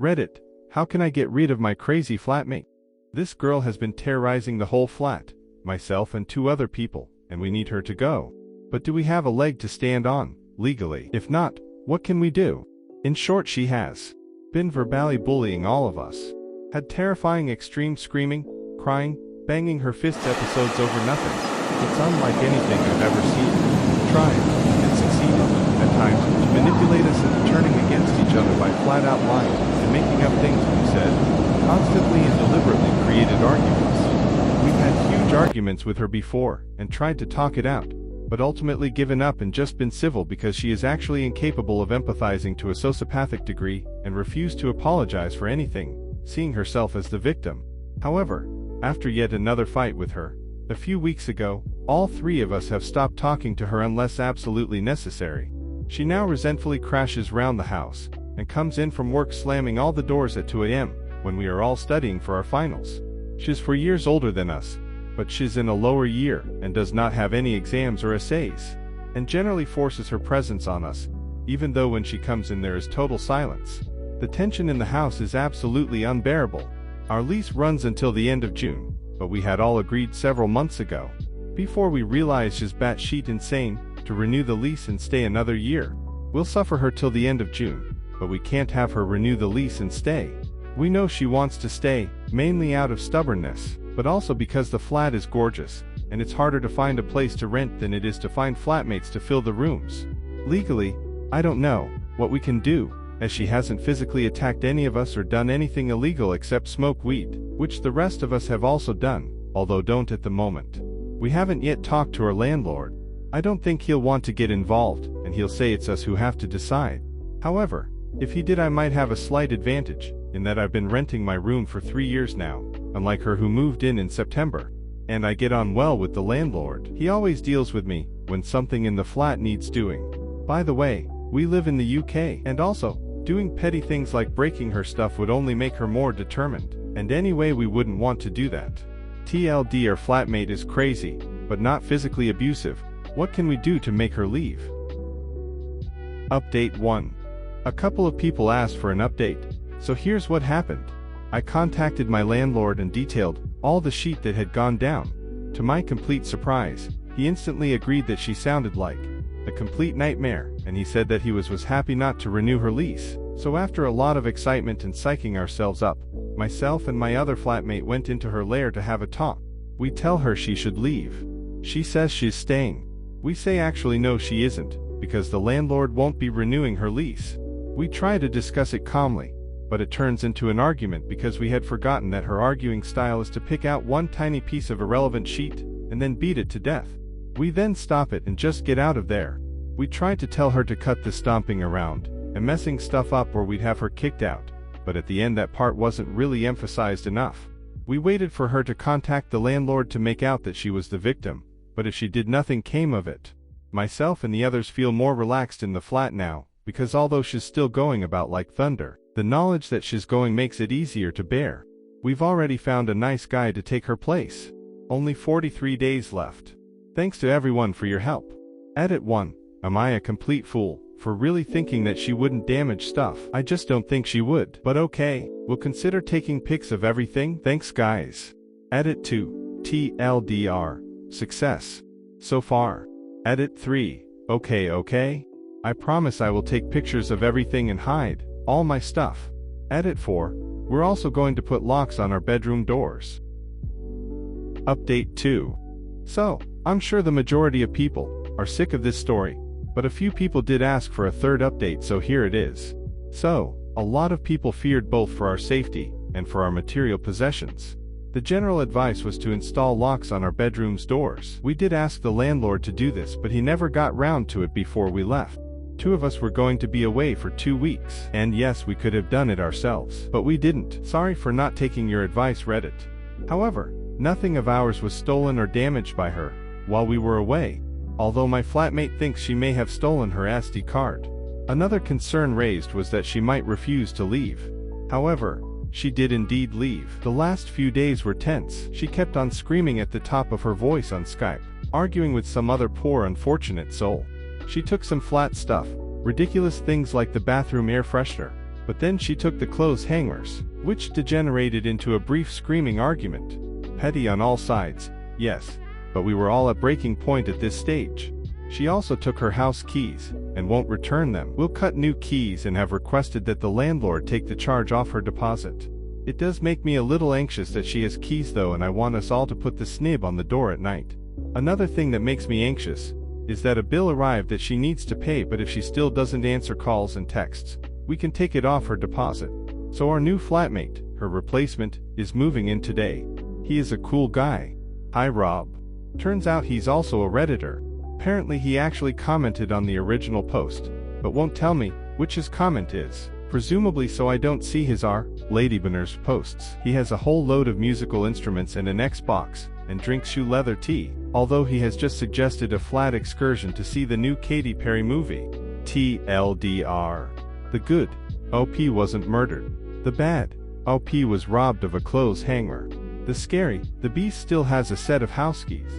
Reddit, how can I get rid of my crazy flatmate? This girl has been terrorizing the whole flat, myself and 2 other people, and we need her to go. But do we have a leg to stand on, legally? If not, what can we do? In short, she has been verbally bullying all of us. Had terrifying extreme screaming, crying, banging her fists episodes over nothing. It's unlike anything I've ever seen. Tried, and succeeded, at times, to manipulate us into turning against each other by flat-out lying and making up things we said. Constantly and deliberately created arguments. We've had huge arguments with her before, and tried to talk it out, but ultimately given up and just been civil because she is actually incapable of empathizing to a sociopathic degree, and refused to apologize for anything, seeing herself as the victim. However, after yet another fight with her, a few weeks ago, all 3 of us have stopped talking to her unless absolutely necessary. She now resentfully crashes round the house, and comes in from work slamming all the doors at 2 a.m., when we are all studying for our finals. She's 4 years older than us, but she's in a lower year, and does not have any exams or essays, and generally forces her presence on us, even though when she comes in there is total silence. The tension in the house is absolutely unbearable. Our lease runs until the end of June, but we had all agreed several months ago, before we realized she's batshit insane, to renew the lease and stay another year. We'll suffer her till the end of June, but we can't have her renew the lease and stay. We know she wants to stay, mainly out of stubbornness, but also because the flat is gorgeous, and it's harder to find a place to rent than it is to find flatmates to fill the rooms. Legally, I don't know what we can do, as she hasn't physically attacked any of us or done anything illegal except smoke weed, which the rest of us have also done, although don't at the moment. We haven't yet talked to our landlord. I don't think he'll want to get involved, and he'll say it's us who have to decide. However, if he did, I might have a slight advantage, in that I've been renting my room for 3 years now, unlike her who moved in September. And I get on well with the landlord. He always deals with me when something in the flat needs doing. By the way, we live in the UK, and also, doing petty things like breaking her stuff would only make her more determined, and anyway we wouldn't want to do that. TLD, our flatmate is crazy, but not physically abusive. What can we do to make her leave? Update 1. A couple of people asked for an update, so here's what happened. I contacted my landlord and detailed all the shit that had gone down. To my complete surprise, he instantly agreed that she sounded like a complete nightmare, and he said that he was happy not to renew her lease. So after a lot of excitement and psyching ourselves up, myself and my other flatmate went into her lair to have a talk. We tell her she should leave. She says she's staying. We say actually no, she isn't, because the landlord won't be renewing her lease. We try to discuss it calmly, but it turns into an argument because we had forgotten that her arguing style is to pick out one tiny piece of irrelevant sheet, and then beat it to death. We then stop it and just get out of there. We tried to tell her to cut the stomping around and messing stuff up or we'd have her kicked out, but at the end that part wasn't really emphasized enough. We waited for her to contact the landlord to make out that she was the victim, but if she did, nothing came of it. Myself and the others feel more relaxed in the flat now, because although she's still going about like thunder, the knowledge that she's going makes it easier to bear. We've already found a nice guy to take her place. Only 43 days left. Thanks to everyone for your help. Edit 1. Am I a complete fool for really thinking that she wouldn't damage stuff? I just don't think she would. But okay, we'll consider taking pics of everything. Thanks guys. Edit 2. TLDR. Success. So far. Edit 3. Okay. I promise I will take pictures of everything and hide all my stuff. Edit 4. We're also going to put locks on our bedroom doors. Update 2. So, I'm sure the majority of people are sick of this story, but a few people did ask for a third update, so here it is. So, a lot of people feared both for our safety and for our material possessions. The general advice was to install locks on our bedroom's doors. We did ask the landlord to do this, but he never got round to it before we left. 2 of us were going to be away for 2 weeks, and yes, we could have done it ourselves, but we didn't. Sorry for not taking your advice, Reddit. However, nothing of ours was stolen or damaged by her while we were away, although my flatmate thinks she may have stolen her SD card. Another concern raised was that she might refuse to leave. However, she did indeed leave. The last few days were tense. She kept on screaming at the top of her voice on Skype, arguing with some other poor unfortunate soul. She took some flat stuff, ridiculous things like the bathroom air freshener, But then she took the clothes hangers, which degenerated into a brief screaming argument. Petty on all sides, yes, but we were all at breaking point at this stage. She also took her house keys, and won't return them. We'll cut new keys and have requested that the landlord take the charge off her deposit. It does make me a little anxious that she has keys though, and I want us all to put the snib on the door at night. Another thing that makes me anxious is that a bill arrived that she needs to pay, but if she still doesn't answer calls and texts, we can take it off her deposit. So our new flatmate, her replacement, is moving in today. He is a cool guy. Hi Rob. Turns out he's also a Redditor. Apparently he actually commented on the original post, but won't tell me which his comment is. Presumably so I don't see his Ladybanner's posts. He has a whole load of musical instruments and an Xbox, and drinks shoe leather tea, although he has just suggested a flat excursion to see the new Katy Perry movie. TLDR. The good OP wasn't murdered. The bad OP was robbed of a clothes hanger. The scary, the beast still has a set of house keys.